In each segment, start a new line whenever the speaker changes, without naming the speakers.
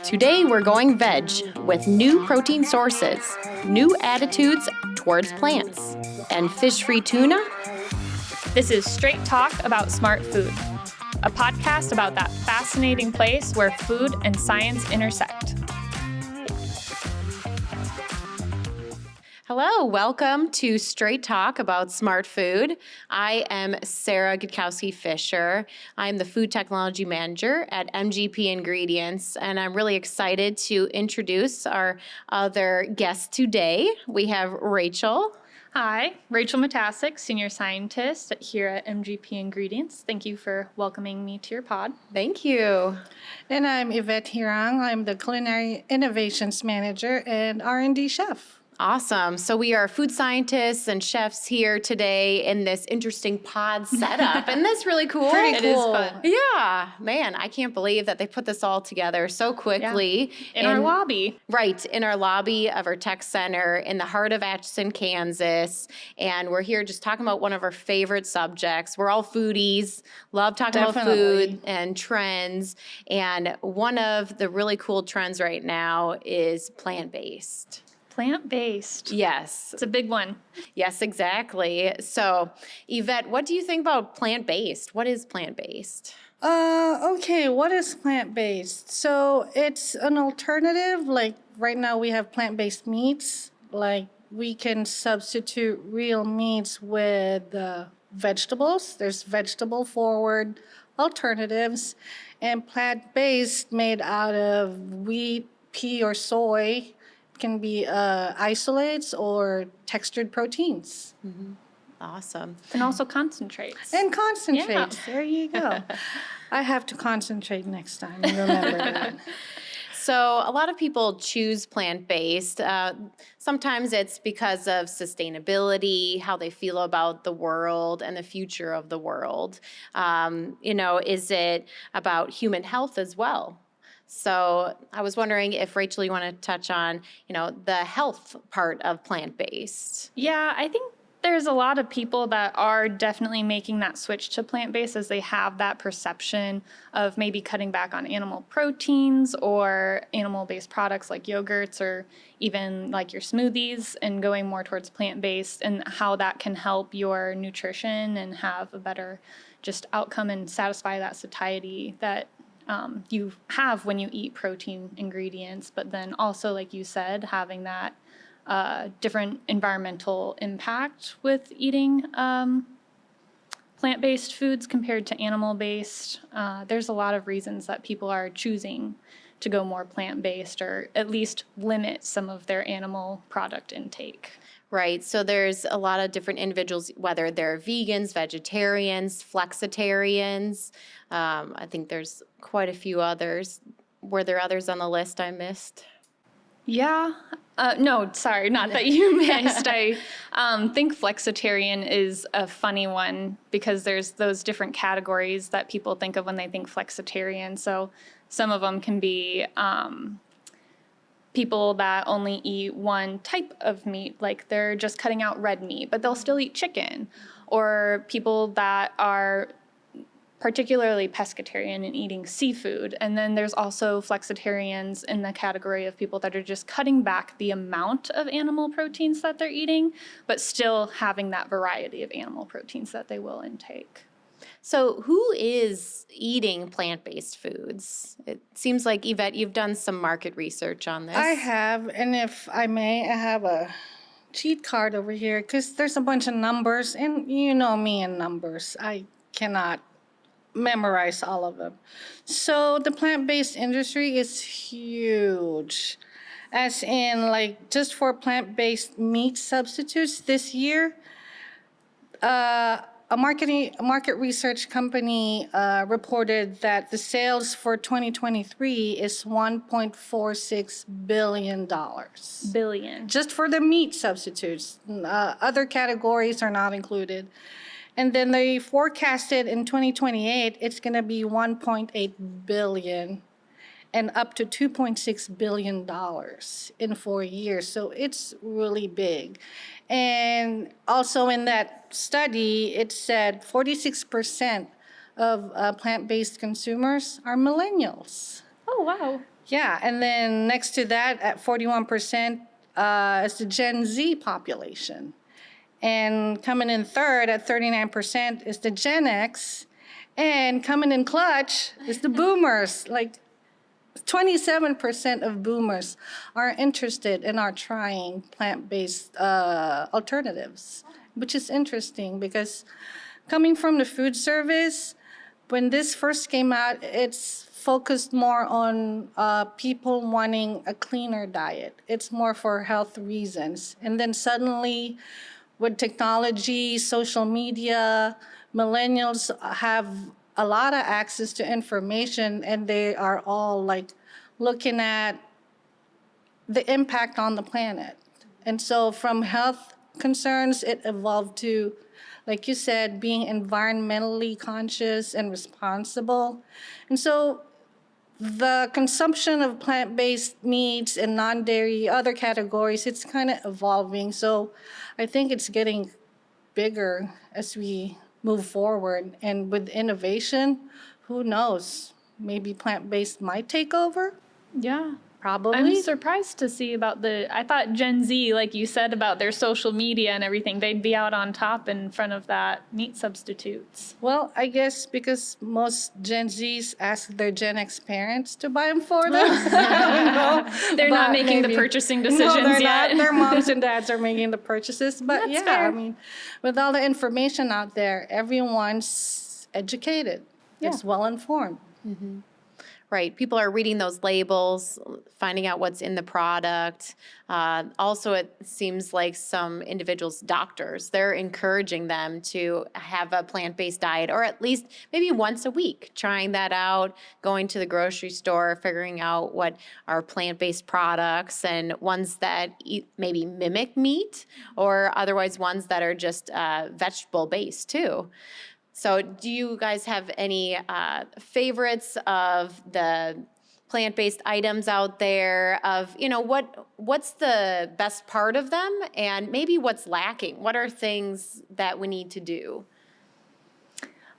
Today we're going veg with new protein sources, new attitudes towards plants, and fish-free tuna.
This is Straight Talk About Smart Food, a podcast about that fascinating place where food and science intersect.
Hello, welcome to Straight Talk About Smart Food. I am Sarah Gutkowski-Fisher. I'm the Food Technology Manager at MGP Ingredients, and I'm really excited to introduce our other guest today. We have Rachel.
Hi, Rachel Matasic, Senior Scientist here at MGP Ingredients. Thank you for welcoming me to your pod.
Thank you.
And I'm Yvette Hirang. I'm the Culinary Innovations Manager and R&D Chef.
Awesome. So we are food scientists and chefs here today in this interesting pod setup. Isn't this really cool?
Pretty
It is
cool.
fun.
Yeah, man, I can't believe that they put this all together so quickly.
In our lobby.
Right, in our lobby of our tech center in the heart of Atchison, Kansas. And we're here just talking about one of our favorite subjects. We're all foodies, love talking about
Definitely.
food and trends. And one of the really cool trends right now is plant-based.
Plant-based.
Yes.
It's a big one.
Yes, exactly. So, Yvette, what do you think about plant-based? What is plant-based?
Okay, what is plant-based? So it's an alternative. Like right now we have plant-based meats. Like we can substitute real meats with vegetables. There's vegetable-forward alternatives. And plant-based made out of wheat, pea, or soy can be isolates or textured proteins.
Awesome.
And also concentrates.
And concentrates.
Yeah.
There you go. I have to concentrate next time and remember that.
So a lot of people choose plant-based. Sometimes it's because of sustainability, how they feel about the world and the future of the world. Is it about human health as well? So I was wondering if, Rachel, you want to touch on, the health part of plant-based.
Yeah, I think there's a lot of people that are definitely making that switch to plant-based as they have that perception of maybe cutting back on animal proteins or animal-based products like yogurts or even like your smoothies and going more towards plant-based and how that can help your nutrition and have a better just outcome and satisfy that satiety that you have when you eat protein ingredients, but then also, like you said, having that different environmental impact with eating plant-based foods compared to animal-based. There's a lot of reasons that people are choosing to go more plant-based or at least limit some of their animal product intake.
Right, so there's a lot of different individuals, whether they're vegans, vegetarians, flexitarians. I think there's quite a few others. Were there others on the list I missed?
Yeah. No, sorry, not that you missed. I think flexitarian is a funny one because there's those different categories that people think of when they think flexitarian. So some of them can be people that only eat one type of meat, like they're just cutting out red meat, but they'll still eat chicken. Or people that are particularly pescatarian and eating seafood. And then there's also flexitarians in the category of people that are just cutting back the amount of animal proteins that they're eating, but still having that variety of animal proteins that they will intake.
So who is eating plant-based foods? It seems like, Yvette, you've done some market research on this.
I have, and if I may, I have a cheat card over here because there's a bunch of numbers, and you know me and numbers. I cannot memorize all of them. So the plant-based industry is huge. As in, like, just for plant-based meat substitutes this year, a market research company reported that the sales for 2023 is $1.46 billion.
Billion.
Just for the meat substitutes. Other categories are not included. And then they forecasted in 2028, it's going to be 1.8 billion and up to $2.6 billion in 4 years. So it's really big. And also in that study, it said 46% of plant-based consumers are millennials.
Oh, wow.
Yeah, and then next to that, at 41%, is the Gen Z population. And coming in third at 39% is the Gen X. And coming in clutch is the boomers. Like 27% of boomers are interested and are trying plant-based alternatives, which is interesting because coming from the food service, when this first came out, it's focused more on people wanting a cleaner diet. It's more for health reasons. And then suddenly, with technology, social media, millennials have a lot of access to information, and they are all like looking at the impact on the planet. And so from health concerns, it evolved to, like you said, being environmentally conscious and responsible. And so the consumption of plant-based meats and non-dairy, other categories, it's kind of evolving. So I think it's getting bigger as we move forward. And with innovation, who knows? Maybe plant-based might take over,
Yeah.
probably.
I'm surprised to see about I thought Gen Z, like you said about their social media and everything, they'd be out on top in front of that meat substitutes.
Well, I guess because most Gen Zs ask their Gen X parents to buy them for them. I don't know.
They're not
But
making the
maybe-
purchasing
No,
decisions
they're
yet.
not. Their moms and dads are making the purchases. But
That's
yeah,
fair.
I mean, with all the information out there, everyone's educated.
Yeah.
It's well informed.
Right. People are reading those labels, finding out what's in the product. Also, it seems like some individuals, doctors, they're encouraging them to have a plant-based diet, or at least maybe once a week, trying that out, going to the grocery store, figuring out what are plant-based products and ones that maybe mimic meat, or otherwise ones that are just vegetable-based too. So do you guys have any favorites of the plant-based items out there, of, what's the best part of them and maybe what's lacking? What are things that we need to do?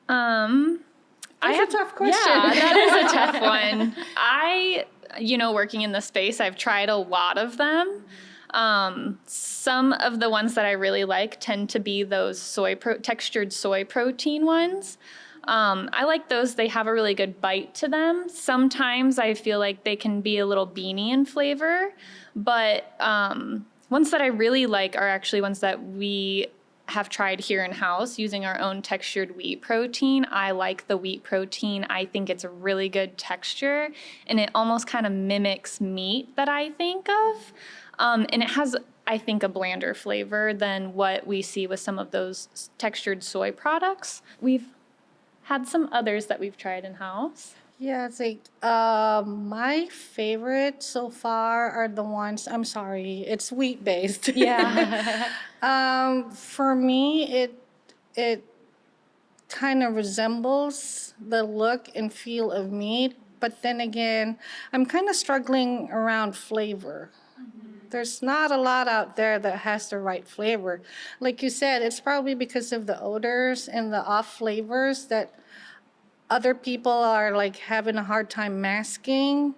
I
That's a tough question.
Yeah, that is a tough one. Working in the space, I've tried a lot of them. Some of the ones that I really like tend to be those textured soy protein ones. I like those. They have a really good bite to them. Sometimes I feel like they can be a little beany in flavor, but ones that I really like are actually ones that we have tried here in-house using our own textured wheat protein. I like the wheat protein. I think it's a really good texture, and it almost kind of mimics meat that I think of. And it has, I think, a blander flavor than what we see with some of those textured soy products. We've had some others that we've tried in-house.
Yeah, it's like my favorite so far are the ones, I'm sorry, it's wheat-based.
Yeah.
For me, it kind of resembles the look and feel of meat, but then again, I'm kind of struggling around flavor. There's not a lot out there that has the right flavor. Like you said, it's probably because of the odors and the off flavors that other people are like having a hard time masking.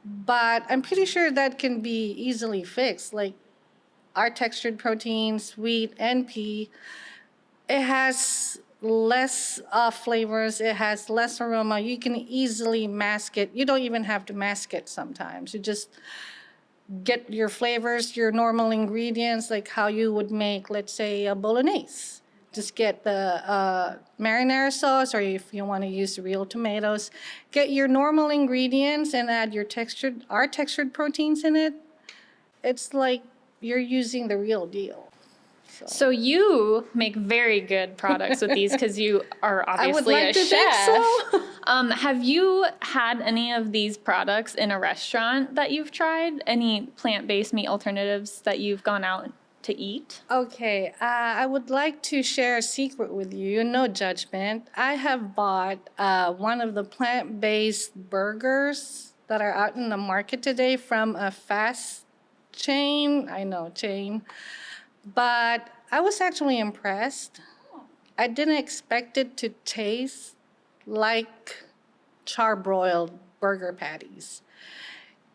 But I'm pretty sure that can be easily fixed. Like our textured proteins, wheat and pea, it has less flavors, it has less aroma. You can easily mask it. You don't even have to mask it sometimes. You just get your flavors, your normal ingredients, like how you would make, let's say, a bolognese. Just get the marinara sauce, or if you want to use real tomatoes, get your normal ingredients and add our textured proteins in it. It's like you're using the real deal.
So you make very good products with these because you are obviously
like
a
to
chef.
think so.
Have you had any of these products in a restaurant that you've tried? Any plant-based meat alternatives that you've gone out to eat?
Okay, I would like to share a secret with you. No judgment. I have bought one of the plant-based burgers that are out in the market today from a fast chain. I know, chain. But I was actually impressed. I didn't expect it to taste like charbroiled burger patties.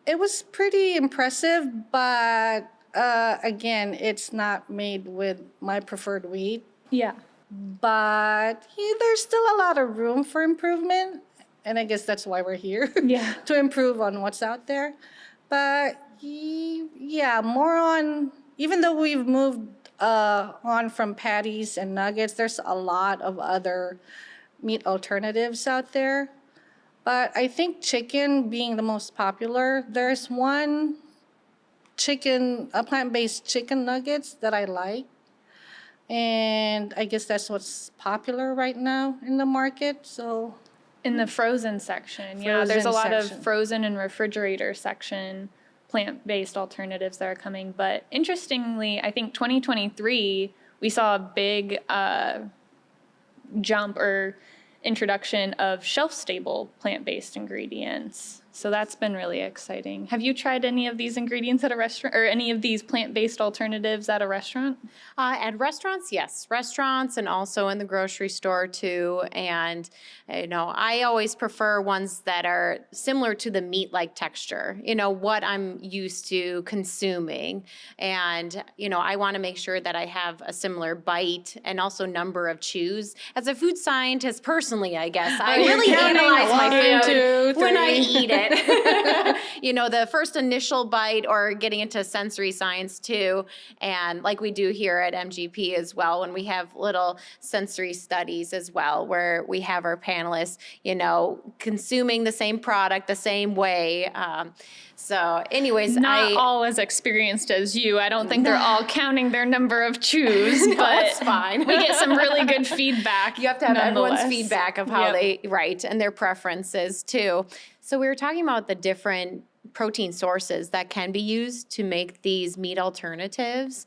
It was pretty impressive, but again, it's not made with my preferred wheat.
Yeah.
But yeah, there's still a lot of room for improvement, and I guess that's why we're here.
Yeah.
To improve on what's out there. But yeah, more on, even though we've moved on from patties and nuggets, there's a lot of other meat alternatives out there. But I think chicken being the most popular, there's one plant-based chicken nuggets that I like. And I guess that's what's popular right now in the market. So
In the frozen section, yeah, there's a
Frozen
lot
section.
of frozen and refrigerator section plant-based alternatives that are coming. But interestingly, I think 2023, we saw a big jump or introduction of shelf-stable plant-based ingredients. So that's been really exciting. Have you tried any of these ingredients at a restaurant or any of these plant-based alternatives at a restaurant?
At restaurants, yes, restaurants and also in the grocery store too. And I always prefer ones that are similar to the meat-like texture. What I'm used to consuming, and I want to make sure that I have a similar bite and also number of chews. As a food scientist, personally, I guess I
you're
really
counting
analyze my
1,
food
2,
when I
3.
eat it. The first initial bite, or getting into sensory science too, and like we do here at MGP as well, when we have little sensory studies as well, where we have our panelists, consuming the same product the same way. So anyways,
Not all as experienced as you. I don't think they're all counting their number of chews, but
that's fine.
we get some really good feedback.
You have to have everyone's
nonetheless.
feedback of how
Yep.
they write and their preferences too. So we were talking about the different protein sources that can be used to make these meat alternatives.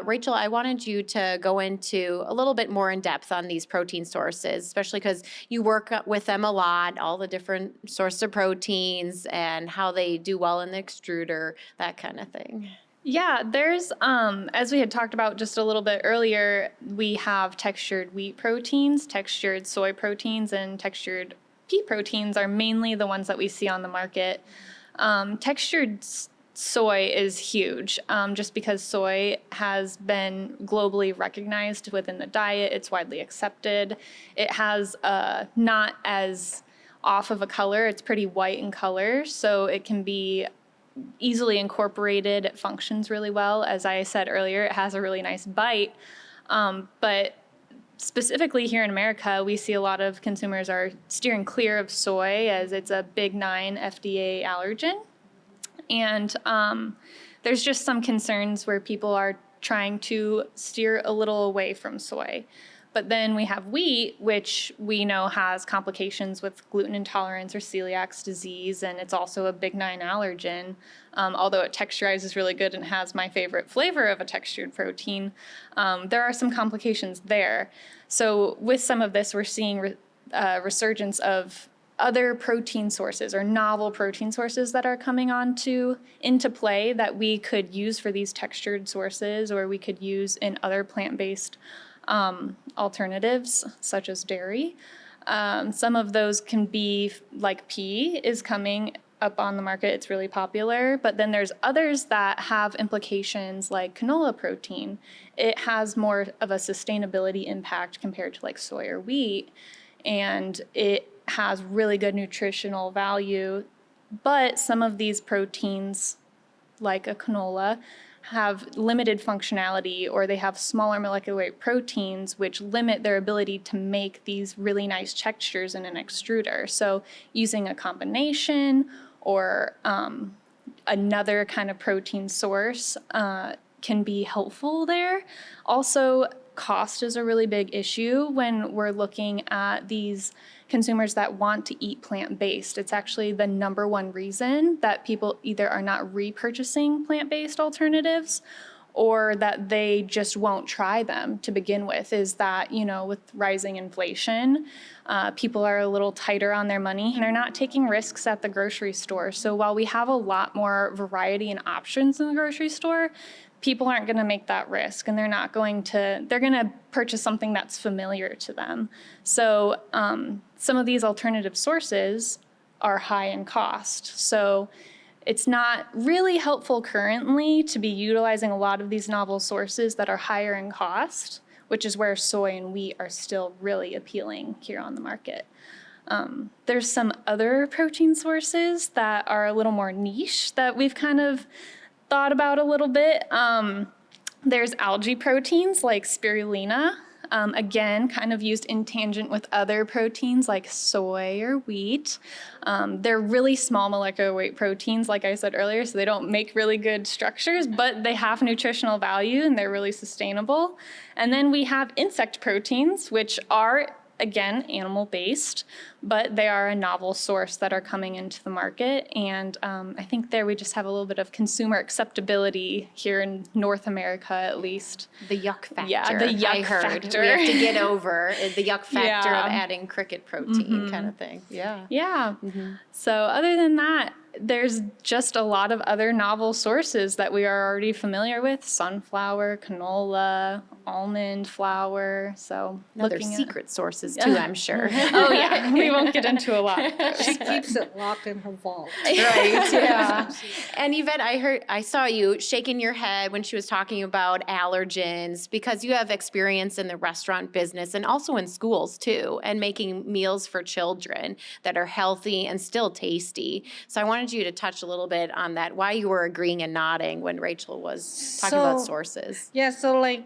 Rachel, I wanted you to go into a little bit more in depth on these protein sources, especially because you work with them a lot, all the different sources of proteins and how they do well in the extruder, that kind of thing.
Yeah, there's, as we had talked about just a little bit earlier, we have textured wheat proteins, textured soy proteins, and textured pea proteins are mainly the ones that we see on the market. Textured soy is huge, just because soy has been globally recognized within the diet. It's widely accepted. It has not as off of a color. It's pretty white in color, so it can be easily incorporated. It functions really well. As I said earlier, it has a really nice bite. But specifically here in America, we see a lot of consumers are steering clear of soy as it's a big 9 FDA allergen. And there's just some concerns where people are trying to steer a little away from soy. But then we have wheat, which we know has complications with gluten intolerance or celiac disease, and it's also a big 9 allergen. Although it texturizes really good and has my favorite flavor of a textured protein, there are some complications there. So with some of this, we're seeing resurgence of other protein sources or novel protein sources that are coming into play that we could use for these textured sources, or we could use in other plant-based alternatives such as dairy. Some of those can be like pea is coming up on the market. It's really popular. But then there's others that have implications like canola protein. It has more of a sustainability impact compared to like soy or wheat. And it has really good nutritional value. But some of these proteins, like a canola, have limited functionality, or they have smaller molecular weight proteins, which limit their ability to make these really nice textures in an extruder. So using a combination or another kind of protein source can be helpful there. Also, cost is a really big issue when we're looking at these consumers that want to eat plant-based. It's actually the number one reason that people either are not repurchasing plant-based alternatives or that they just won't try them to begin with, is that, with rising inflation, people are a little tighter on their money and they're not taking risks at the grocery store. So while we have a lot more variety and options in the grocery store, people aren't going to make that risk, and they're going to purchase something that's familiar to them. So some of these alternative sources are high in cost. So it's not really helpful currently to be utilizing a lot of these novel sources that are higher in cost, which is where soy and wheat are still really appealing here on the market. There's some other protein sources that are a little more niche that we've kind of thought about a little bit. There's algae proteins like spirulina, again, kind of used in tangent with other proteins like soy or wheat. They're really small molecular weight proteins, like I said earlier, so they don't make really good structures, but they have nutritional value and they're really sustainable. And then we have insect proteins, which are, again, animal-based, but they are a novel source that are coming into the market. And I think there we just have a little bit of consumer acceptability here in North America, at least.
The yuck factor.
Yeah, the yuck
I heard.
factor.
We have to get over the yuck factor
Yeah.
of adding cricket protein kind of thing. Yeah.
Yeah. So other than that, there's just a lot of other novel sources that we are already familiar with: sunflower, canola, almond flour. So
Now there's secret sources too, I'm sure.
Oh yeah, we won't get into a lot of those.
She keeps it locked in her vault.
Right, yeah. And Yvette, I saw you shaking your head when she was talking about allergens, because you have experience in the restaurant business and also in schools too, and making meals for children that are healthy and still tasty. So I wanted you to touch a little bit on that, why you were agreeing and nodding when Rachel was talking about sources.
Yeah, so like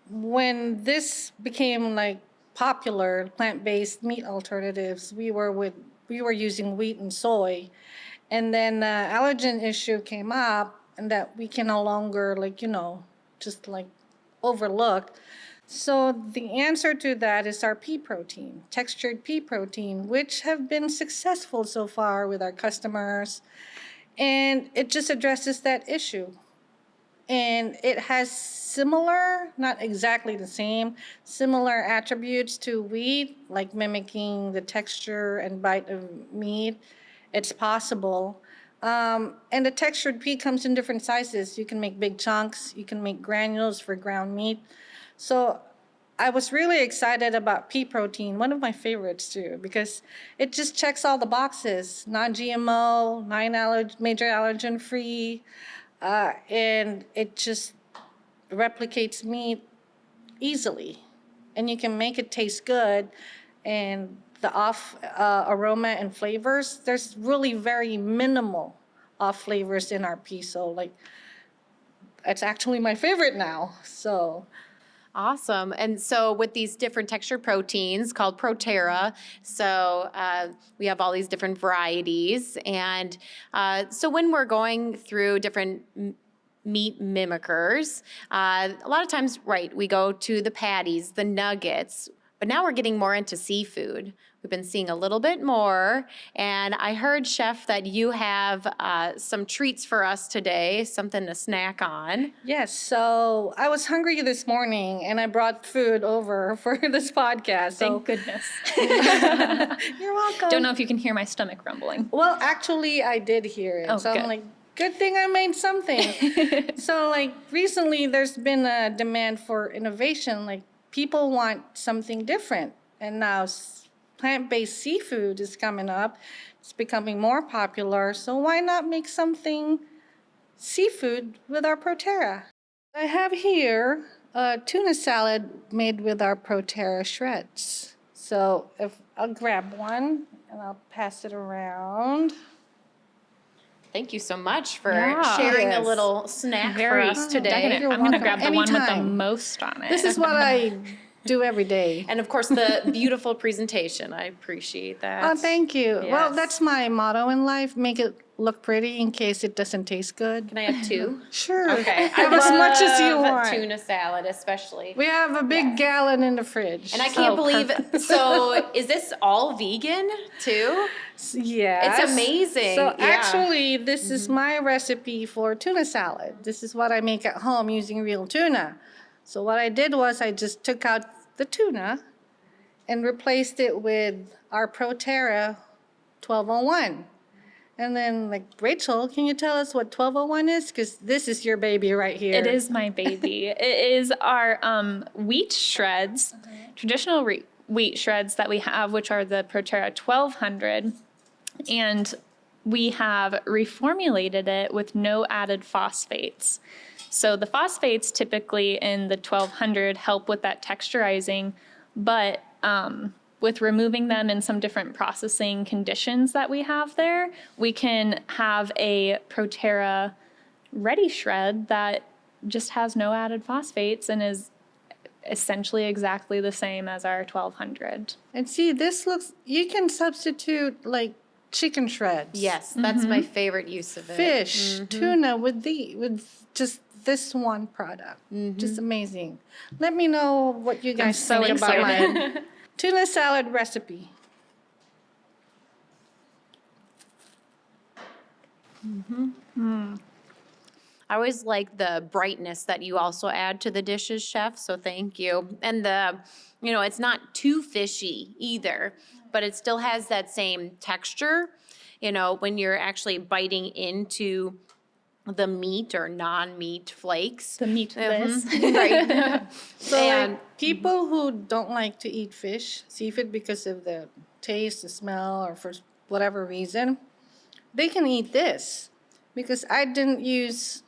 when this became like popular, plant-based meat alternatives, we were using wheat and soy, and then the allergen issue came up, and that we can no longer just like overlook. So the answer to that is our pea protein, textured pea protein, which have been successful so far with our customers, and it just addresses that issue. And it has similar, not exactly the same, similar attributes to wheat, like mimicking the texture and bite of meat. It's possible. And the textured pea comes in different sizes. You can make big chunks, you can make granules for ground meat. So I was really excited about pea protein, one of my favorites too, because it just checks all the boxes: non-GMO, major allergen free, and it just replicates meat easily. And you can make it taste good, and the off aroma and flavors, there's really very minimal off flavors in our pea. So like, it's actually my favorite now. So.
Awesome. And so with these different textured proteins called Proterra, so we have all these different varieties. And so when we're going through different meat mimickers, a lot of times, right, we go to the patties, the nuggets, but now we're getting more into seafood. We've been seeing a little bit more, and I heard, Chef, that you have some treats for us today, something to snack on.
Yes, so I was hungry this morning, and I brought food over for this podcast. So
Thank goodness.
you're welcome.
Don't know if you can hear my stomach rumbling.
Well, actually, I did hear it.
Oh,
so
good.
I'm like, good thing I made something. So like recently, there's been a demand for innovation. Like people want something different, and now plant-based seafood is coming up. It's becoming more popular, so why not make something seafood with our Proterra? I have here a tuna salad made with our Proterra shreds. So if I'll grab one and I'll pass it around.
Thank you so much for
Yeah.
sharing
Yes.
a little snack
Very
for us today.
decadent.
You're
I'm going to
welcome.
grab the one with the
Anytime.
most on it.
This is what I do every day.
And of course, the beautiful presentation. I appreciate that.
Oh, thank you. Well,
Yes.
that's my motto in life: make it look pretty in case it doesn't taste good.
Can I have two?
Sure.
Okay.
Have as much as you
love
want.
Tuna salad, especially.
We have a big gallon in the fridge.
And I can't
Oh,
believe it. So is this all vegan too?
Yes.
It's amazing.
So
Yeah.
actually, this is my recipe for tuna salad. This is what I make at home using real tuna. So what I did was I just took out the tuna and replaced it with our Proterra 1201. And then, like, Rachel, can you tell us what 1201 is? Because this is your baby right here.
It is my baby. It is our wheat shreds, traditional wheat shreds that we have, which are the Proterra 1200. And we have reformulated it with no added phosphates. So the phosphates typically in the 1200 help with that texturizing, but with removing them in some different processing conditions that we have there, we can have a ProTerra ready shred that just has no added phosphates and is essentially exactly the same as our 1200.
And see, this looks, you can substitute like chicken shreds.
Yes, that's my favorite use of it.
Fish, tuna with just this one product. Just amazing. Let me know what you guys
so
think about
excited.
my tuna salad recipe.
I always like the brightness that you also add to the dishes, chef, so thank you. And it's not too fishy either, but it still has that same texture, when you're actually biting into the meat or non-meat flakes.
The meatless.
Right.
So
And-
like people who don't like to eat fish, seafood, because of the taste, the smell, or for whatever reason, they can eat this because I didn't use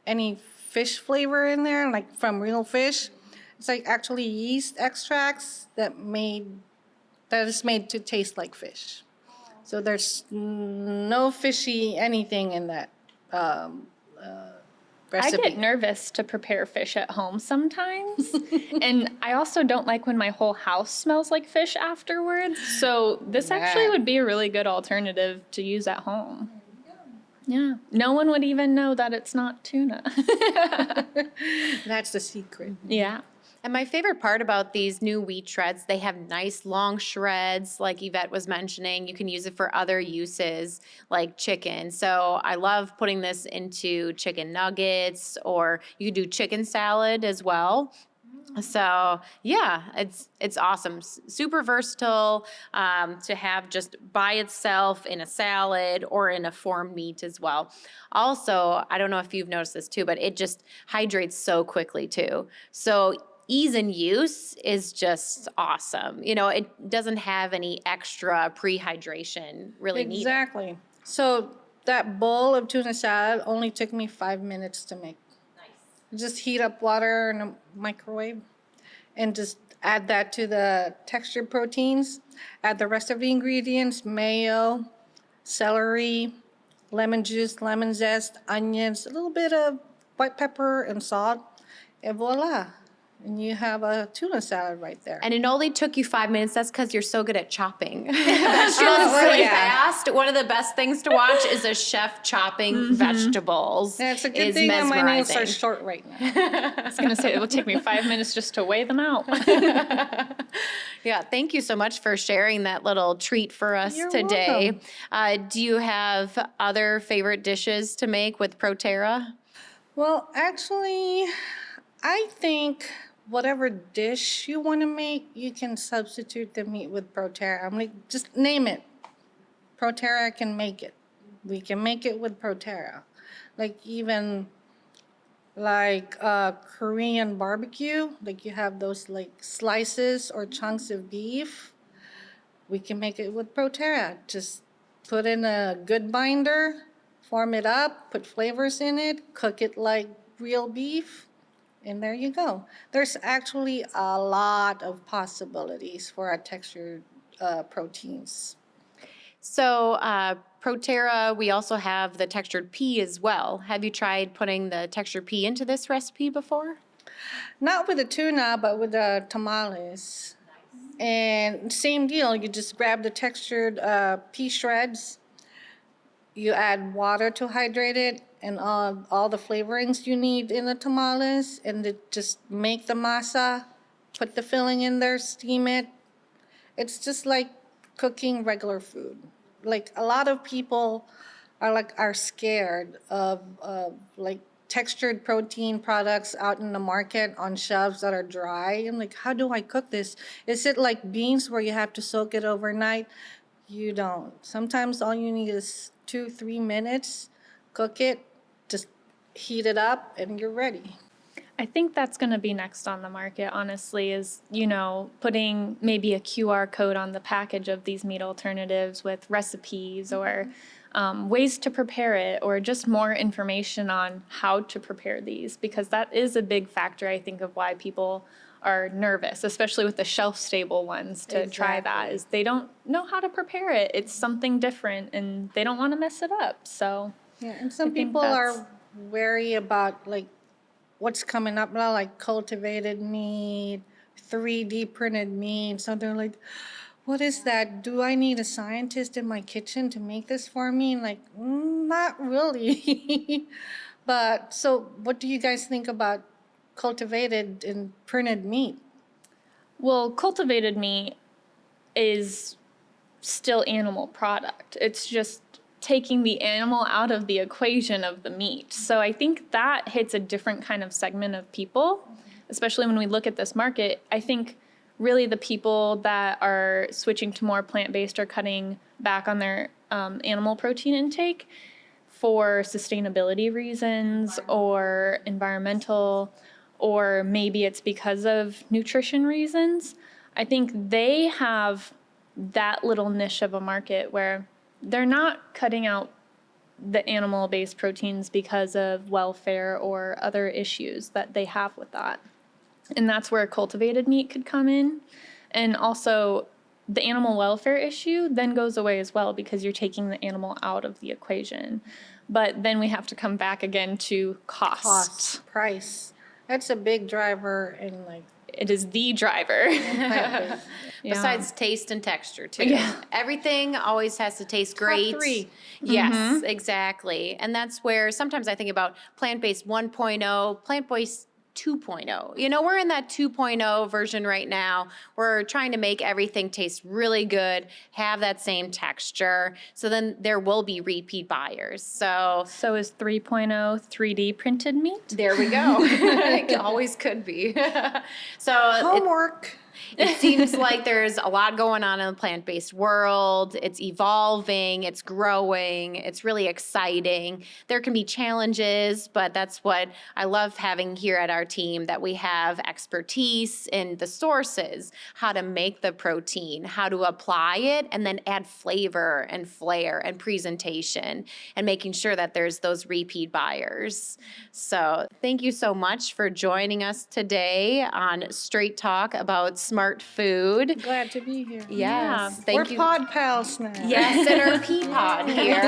any fish flavor in there, like from real fish. It's like actually yeast extracts that is made to taste like fish. So there's no fishy anything in that
I
recipe.
get nervous to prepare fish at home sometimes. And I also don't like when my whole house smells like fish afterwards. So this actually would be a really good alternative to use at home. Yeah. No one would even know that it's not tuna.
That's the secret.
Yeah.
And my favorite part about these new wheat shreds, they have nice long shreds, like Yvette was mentioning. You can use it for other uses, like chicken. So I love putting this into chicken nuggets, or you could do chicken salad as well. So yeah, it's awesome. Super versatile to have just by itself in a salad or in a formed meat as well. Also, I don't know if you've noticed this too, but it just hydrates so quickly too. So ease in use is just awesome. It doesn't have any extra prehydration really needed.
Exactly. So that bowl of tuna salad only took me 5 minutes to make. Just heat up water in a microwave and just add that to the textured proteins. Add the rest of the ingredients, mayo, celery, lemon juice, lemon zest, onions, a little bit of white pepper and salt, and voila. And you have a tuna salad right there.
And it only took you 5 minutes. That's because you're so good at chopping vegetables really fast. One of the best things to watch is a chef chopping vegetables.
Yeah, it's a good
Is
thing that my nails are
mesmerizing.
short right now.
I was going to say it will take me 5 minutes just to weigh them out.
Yeah, thank you so much for sharing that little treat for us
You're
today.
welcome.
Do you have other favorite dishes to make with ProTerra?
Well, actually, I think whatever dish you want to make, you can substitute the meat with ProTerra. I'm like, just name it. ProTerra can make it. We can make it with ProTerra. Like even like Korean barbecue, like you have those like slices or chunks of beef. We can make it with ProTerra. Just put in a good binder, form it up, put flavors in it, cook it like real beef. And there you go. There's actually a lot of possibilities for our textured proteins.
So, ProTerra, we also have the textured pea as well. Have you tried putting the textured pea into this recipe before?
Not with the tuna, but with the tamales. And same deal, you just grab the textured pea shreds, you add water to hydrate it, and all the flavorings you need in the tamales, and just make the masa, put the filling in there, steam it. It's just like cooking regular food. Like a lot of people are scared of like textured protein products out in the market on shelves that are dry. And like, how do I cook this? Is it like beans where you have to soak it overnight? You don't. Sometimes all you need is 2-3 minutes. Cook it, just heat it up, and you're ready.
I think that's going to be next on the market, honestly, is, putting maybe a QR code on the package of these meat alternatives with recipes or ways to prepare it, or just more information on how to prepare these, because that is a big factor, I think, of why people are nervous, especially with the shelf-stable ones, to try that, is they don't know how to prepare it. It's something different, and they don't want to mess it up. So
yeah, and some people are wary about like what's coming up now, like cultivated meat, 3D printed meat, something like, what is that? Do I need a scientist in my kitchen to make this for me? Like, not really. But so what do you guys think about cultivated and printed meat?
Well, cultivated meat is still animal product. It's just taking the animal out of the equation of the meat. So I think that hits a different kind of segment of people, especially when we look at this market. I think really the people that are switching to more plant-based are cutting back on their animal protein intake for sustainability reasons or environmental, or maybe it's because of nutrition reasons. I think they have that little niche of a market where they're not cutting out the animal-based proteins because of welfare or other issues that they have with that. And that's where cultivated meat could come in. And also, the animal welfare issue then goes away as well, because you're taking the animal out of the equation. But then we have to come back again to cost.
Price. That's a big driver in like
It is the driver.
plant-based.
Besides taste and texture, too.
Yeah.
Everything always has to taste great.
Top 3.
Yes, exactly. And that's where sometimes I think about plant-based 1.0, plant-based 2.0. We're in that 2.0 version right now. We're trying to make everything taste really good, have that same texture. So then there will be repeat buyers. So
is 3.0 3D printed meat?
there we go. It always could be. So
Homework.
it seems like there's a lot going on in the plant-based world. It's evolving, it's growing, it's really exciting. There can be challenges, but that's what I love having here at our team, that we have expertise in the sources, how to make the protein, how to apply it, and then add flavor and flair and presentation, and making sure that there's those repeat buyers. So thank you so much for joining us today on Straight Talk about smart food.
Glad to be here.
Yes,
We're
thank you.
pod pals now.
Yes, in our pea pod here.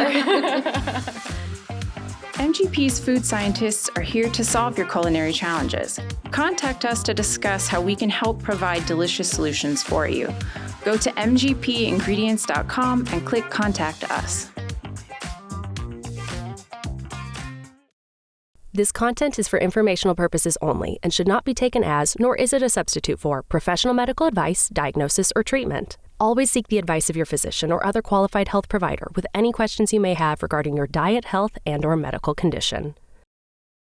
MGP's food scientists are here to solve your culinary challenges. Contact us to discuss how we can help provide delicious solutions for you. Go to mgpingredients.com and click Contact Us.
This content is for informational purposes only and should not be taken as, nor is it a substitute for, professional medical advice, diagnosis, or treatment. Always seek the advice of your physician or other qualified health provider with any questions you may have regarding your diet, health, and/or medical condition.